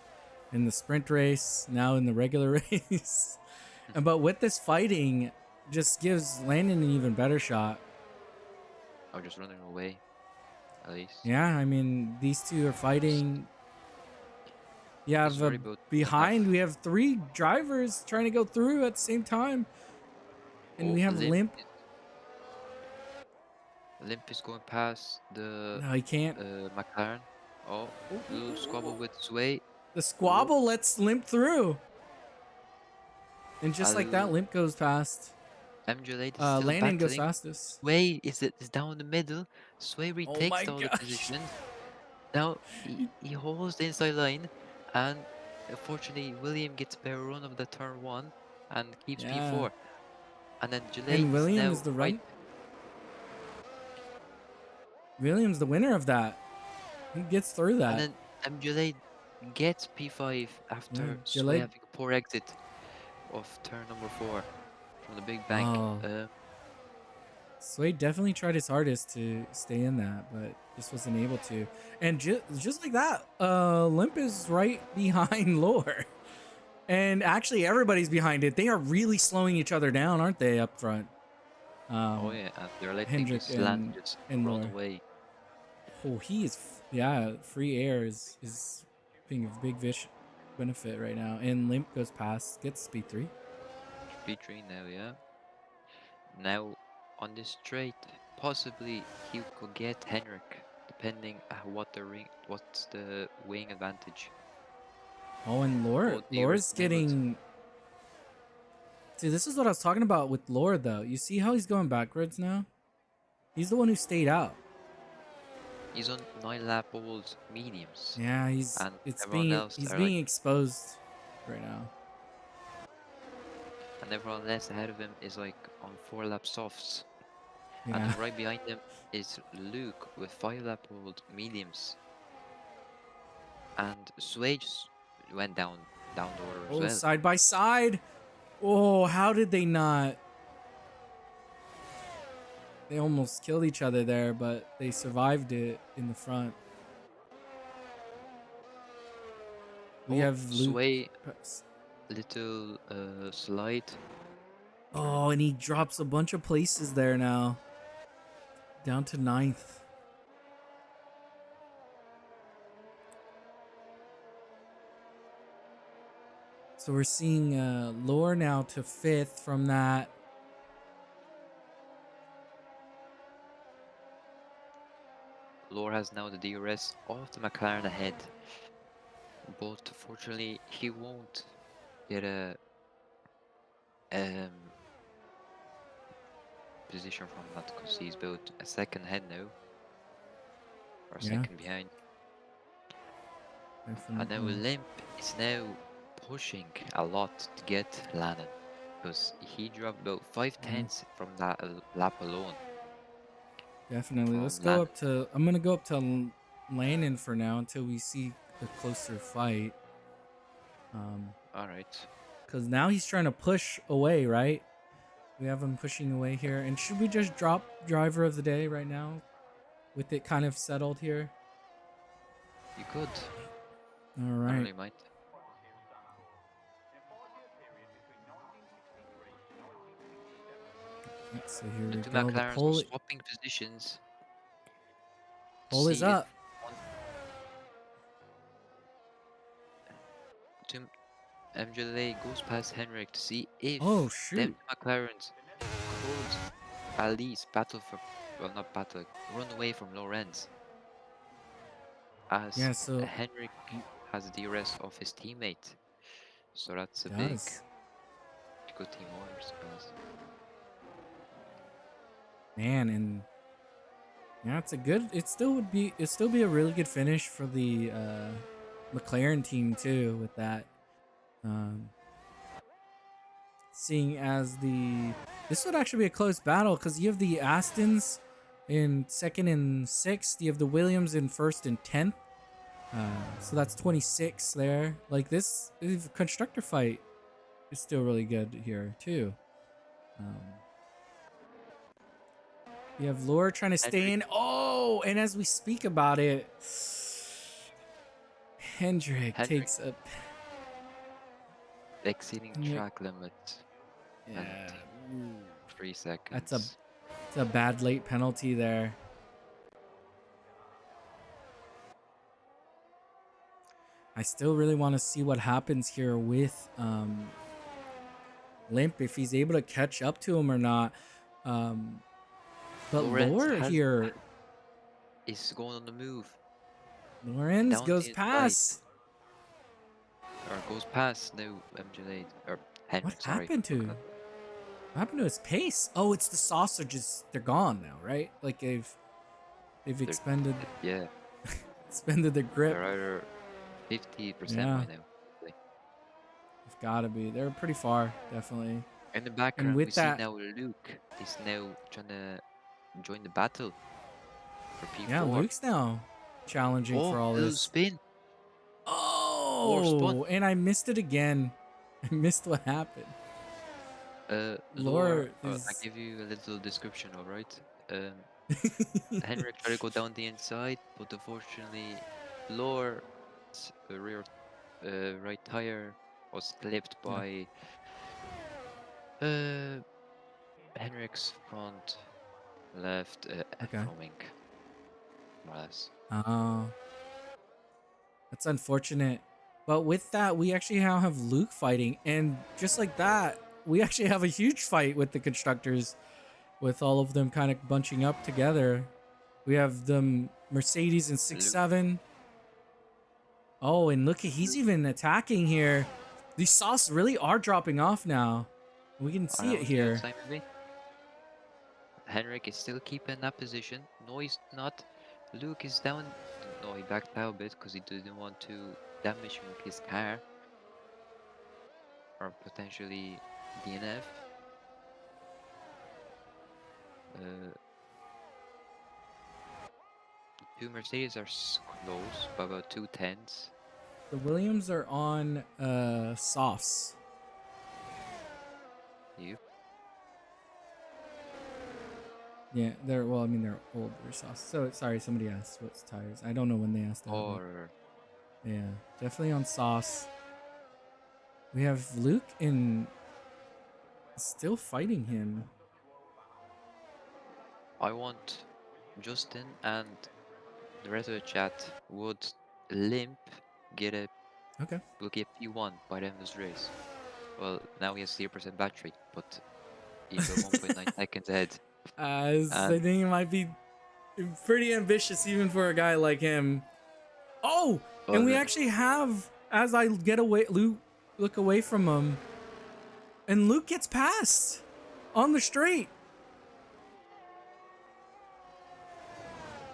In the sprint race, now in the regular race. And but with this fighting, just gives Landon an even better shot. Or just running away, at least. Yeah, I mean these two are fighting. You He's have worried about behind. enough. We have three drivers trying to go through at the same time, and Oh, we have Limp. Limp is going past the No, he can't. McLaren. Oh, Ooh, ooh, little ooh, ooh, squabble ooh. with Sway. The Oh, squabble lets Limp through, and just like that, Al Limp goes past. MJ is still Landon goes battling. fastest. Sway is down the middle. Sway Oh retakes my all the gosh! positions. Now he holds the inside line, and unfortunately William gets a better run of the turn one and keeps Yeah, P4. And then Gillette and is William is now the right. run. William's the winner of that. He gets through And that. then Gillette gets P5 Yeah, after Sway Gillette. having a poor exit of turn number 4 from the big bank. Oh, Sway definitely tried his hardest to stay in that, but just wasn't able to. And just like that, Limp is right behind Lore. And actually, everybody's behind it. They are really slowing each other down, aren't they, up front? oh Um, yeah, and they're letting Hendrick just land and just and run Lore. away. Oh, he is. Yeah, free air is being a big benefit right now. And Limp goes past, gets speed 3. P3 now, yeah. Now on this straight, possibly he could get Henrik, depending what's the wing advantage. Oh, and Oh, they were Lore's tangled. getting. See, this is what I was talking about with Lore, though. You see how he's going backwards now? He's the one who stayed out. He's on 9 lap old mediums, Yeah, and everyone else he's are like, being exposed right now. and everyone else ahead of him is like on 4 lap softs, and Yeah. then right behind him is Luke with 5 lap old mediums, and Sway just went down the order as Oh, well. side by side. Oh, how did they not? They almost killed each other there, but they survived it in the front. We Oh, have Luke. Sway little slide. Oh, and he drops a bunch of places there now. Down to 9th. So we're seeing Lore now to 5th from that. Lore has now the DRS of the McLaren ahead, but fortunately he won't get a um, position from that because he's built a second ahead now, or a Yeah, second behind. And now definitely. Limp is now pushing a lot to get Lannon because he dropped about 5 Yeah, tenths from that lap alone definitely. from Let's go Lannon. up to. I'm gonna go up to Landon for now until we see a closer fight. Um, Alright. because now he's trying to push away, right? We have him pushing away here. And should we just drop driver of the day right now, with it kind of settled here? You could. All I don't right. really mind. So here The we two go. The McLarens are swapping positions to poll is see if up. one two MJLA goes past Henrik to see Oh if them shoot. two McLarens could at least battle for, well, not battle, run away from Lorenz, as Yeah. So Henrik has the rest of his teammate. So that's a big does good team order, I suppose. man and yeah, it's a good. It still would be. It still be a really good finish for the McLaren team too. With that, um, seeing as the this would actually be a close battle because you have the Astons in second and sixth. You have the Williams in first and 10th. So that's 26 there. Like this constructor fight is still really good here too. Um, you have Laura trying to stay Henrik, in. Oh, and as we speak about it, Hendrick Henrik takes a exceeding Hendrick. track limit Yeah, penalty. ooh. 3 That's a seconds. it's a bad late penalty there. I still really want to see what happens here with Limp if he's able to catch up to him or not. Um, but Lorenz Lore here, is going on the move Lorenz down goes the inside, past. or goes past now MJLA, or What Henrik, sorry. happened Looking to? at What happened to his pace? Oh, it's the sausages. They're gone now, right? Like they've they're, yeah, expended the grip. they're either 50% Yeah, by now. Like, they've got to be. They're pretty far, definitely. in the And background, we with see that, now Luke is now trying to join the battle for yeah, P4. Luke's now challenging for Oh, all little this. spin. Lore spun. Oh, and I missed it again. I missed what happened. Lore, Lore I is. give you a little description, alright? Henrik tried to go down the inside, but unfortunately, Lore's rear right tire was clipped Yeah. by uh, Henrik's front left Okay. front wing, more or less. Oh, that's unfortunate. But with that, we actually now have Luke fighting, and just like that, we actually have a huge fight with the constructors, with all of them kind of bunching up together. We have them Mercedes in six Luke, seven. Oh, and look, he's Luke even attacking here. These sauce really are dropping off now. We can see it around the here. outside maybe. Henrik is still keeping that position. No, he's not. Luke is down. No, he backed out a bit because he didn't want to damage his car or potentially DNF. Uh, two Mercedes are close by about 2 tenths. The Williams are on sauce. You Yeah, they're well. I mean, they're older sauce. So sorry, somebody asked what's tires. I don't know when they asked that, but or yeah, definitely on sauce. We have Luke in still fighting him. I want Justin and the rest of the chat would Limp get a Okay. will get P1 by the end of this race. Well, now he has 0% battery, but he's about 1.9 seconds ahead. I And think it might be Pretty ambitious even for a guy like him. Oh, Oh, and we look, actually have, as I get away, Luke, look away from him, and Luke gets past on the straight.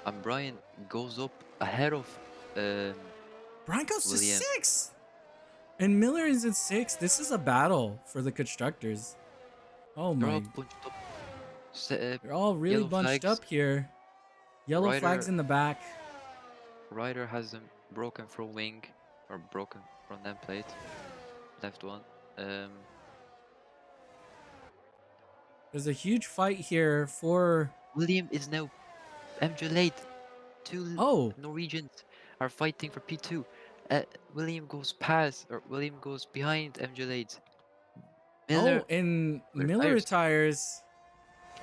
and Brian goes up ahead of Brian goes to William. sixth, and Miller is in sixth. This is a battle for the constructors. Oh They're my, all bunched up. they're all really Yellow bunched flags. up here. Yellow flags Ryder in the back. Ryder has a broken front wing or broken front end plate. Left one. Um, There's a huge fight here for. William is now MJ late. Two Oh, Norwegians are fighting for P2. William goes or William goes behind MJ late. Miller oh, and Miller retires. retires.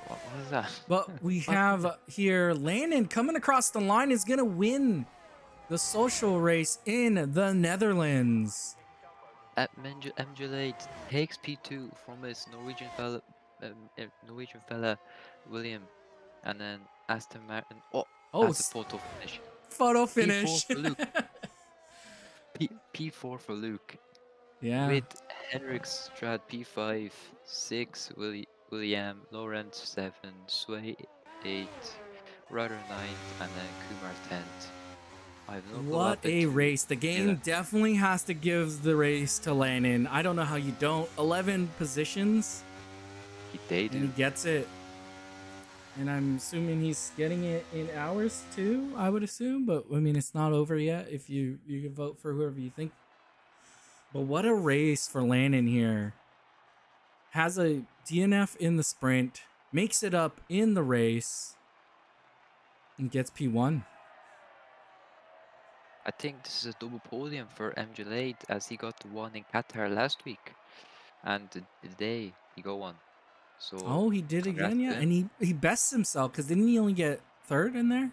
What was that? But we What was that? have here Landon coming across the line is gonna win the social race in the Netherlands. MJ late takes P2 from his Norwegian fella William, and then Aston Martin. Oh, Oh, that's a photo finish. photo P4 finish. for Luke. P4 for Luke. Yeah. With Henrik Strad P5, 6, William, Lawrence 7, Sway 8, Rudder 9th, and then Kumar 10th. I have no clue what What happened a to race. The game Miller. definitely has to give the race to Landon. I don't know how you don't. 11 positions, They and he do. gets it. And I'm assuming he's getting it in hours too, I would assume. But I mean, it's not over yet. If you can vote for whoever you think. But what a race for Landon here. Has a DNF in the sprint, makes it up in the race, and gets P1. I think this is a double podium for MJ Lade as he got the one in Qatar last week. And today he got one. So Oh, he did congrats again, to yeah. him. And he bests himself because didn't he only get third in there?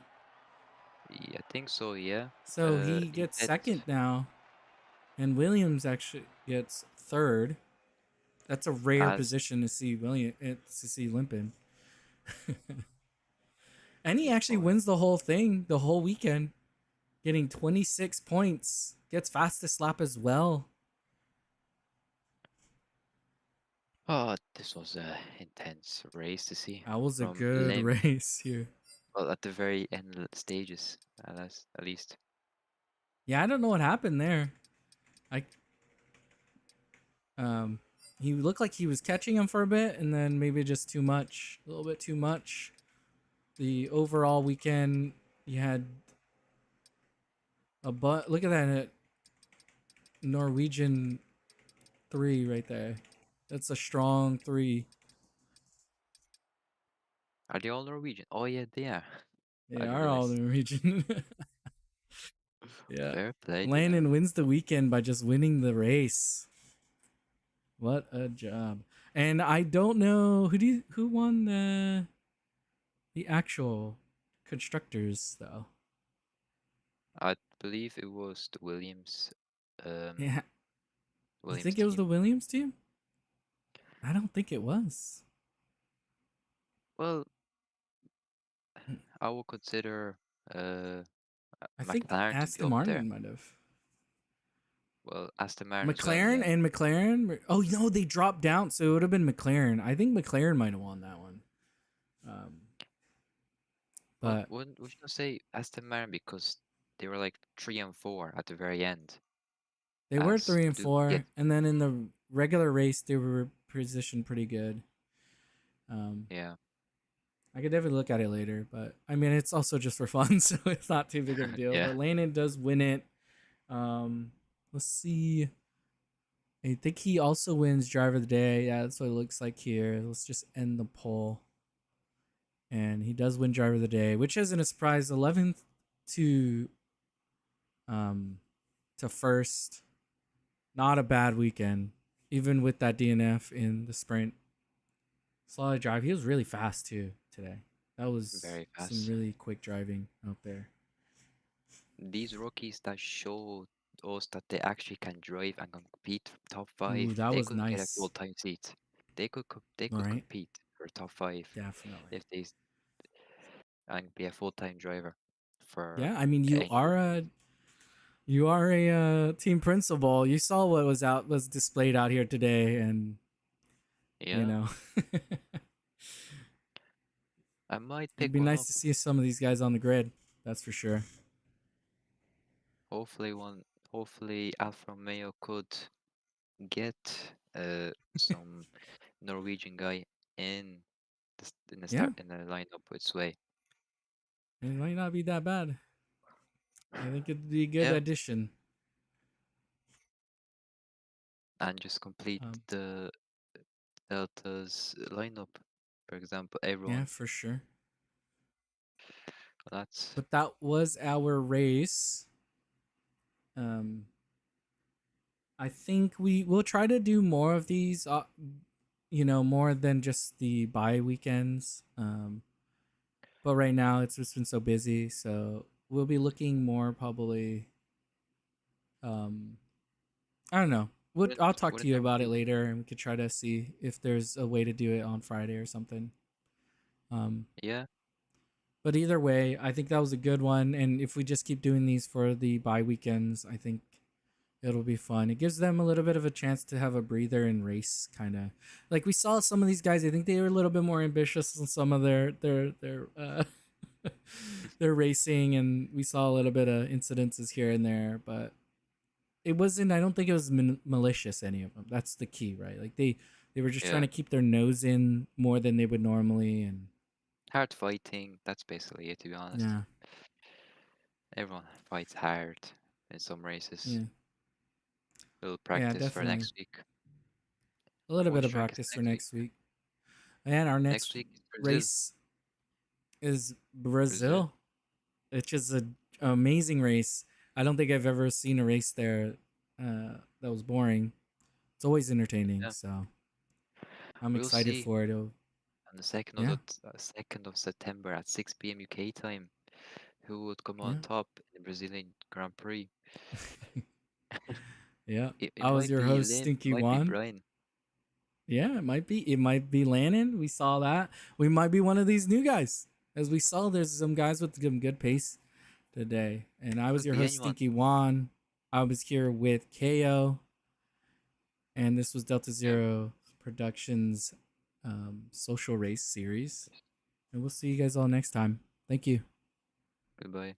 Yeah, I think so, yeah. So he He gets did. second now. And Williams actually gets third. That's a rare As position to see to see Limpin. And he actually oh, wins the whole thing, the whole weekend, getting 26 points. Gets fastest lap as well. oh, this was a intense race to see That was a from good Lim. race here. Well, at the very end stages, at least. Yeah, I don't know what happened there. I um he looked like he was catching him for a bit and then maybe just too much, a little bit too much. The overall weekend he had look at that Norwegian 3 right there. That's a strong 3. Are they all Norwegian? Oh yeah, they are. They I didn't are all realize. Norwegian. Yeah. Fair play to them. Landon wins the weekend by just winning the race. What a job. And I don't know who won the actual constructors though. I believe it was the um, Yeah. You Williams think it was team. the Williams team? I don't think it was. Well, Mm, I will consider uh, I think McLaren to be Aston up there. Martin might have. Well, Aston Martin as well, McLaren yeah. and McLaren. Oh no, they dropped down, so it would have been McLaren. I think McLaren might have won that one. Um, Well, but would you say Aston Martin because they were like 3 and 4 at the very end, they were as 3 and 4, Luke and then in the regular race they were positioned pretty good. Um, yeah, I could definitely look at it later, but I mean it's also just for fun, so it's not too big of a deal. yeah. But Landon does win it. Um, let's see. I think he also wins driver of the day. Yeah, that's what it looks like here. Let's just end the poll. And he does win driver of the day, which isn't a surprise. 11th to um to first. Not a bad weekend, even with that DNF in the sprint. Solid drive. He was really fast too today. That was Very some fast. really quick driving out there. These rookies that show us that they actually can drive and can compete for top Ooh, 5, that they was could get a nice. full-time seat. They All could right, compete for top 5 definitely. if they and be a full-time driver for Yeah, I mean any race. you are a team principal. You saw what was displayed out here today, and you Yeah, know, I might it'd pick be one nice up. to see some of these guys on the grid. That's for sure. Hopefully one, hopefully Alfa Romeo could get some Norwegian guy in in the Yeah, start in the lineup with Sway. it might not be that bad. I think it'd be a good Yeah, addition. and just complete Um, the Delta's lineup. For example, yeah, everyone. for sure. That's But that was our race. Um, I think we'll try to do more of these. More than just the bye weekends. But right now it's just been so busy, so we'll be looking more probably. Um, I don't know. I'll talk to wouldn't you there about it be? later, and we could try to see if there's a way to do it on Friday or something. Um, Yeah, but either way, I think that was a good one, and if we just keep doing these for the bye weekends, I think it'll be fun. It gives them a little bit of a chance to have a breather and race, kind of like we saw some of these guys. I think they were a little bit more ambitious in some of their their racing, and we saw a little bit of incidences here and there, but it wasn't. I don't think it was malicious. Any of them. That's the key, right? Like they were just trying yeah. to keep their nose in more than they would normally, and Hard fighting. That's basically it, to be honest. yeah, Everyone fights hard in some races. yeah, We'll yeah, practice for definitely next week. a little bit Which of track is practice for next week? next week. And our Next next week is Brazil. race is Brazil. Brazil, which is an amazing race. I don't think I've ever seen a race there that was boring. It's always entertaining, Yeah, so I'm we'll excited see for it. on the second of Yeah, the 2nd of September at 6 p.m. UK time who would come on yeah, top in the Brazilian Grand Prix. yeah. It I was might your be host, Lynn, it Stinky might be Juan. Brian. Yeah, it might be. It might be Lannon. We saw that. We might be one of these new guys. As we saw, there's some guys with some good pace today. And I was Could your be host, anyone. Stinky Juan. I was here with KO, and this was Delta Yeah, Zero Productions social race series. And we'll see you guys all next time. Thank you. goodbye.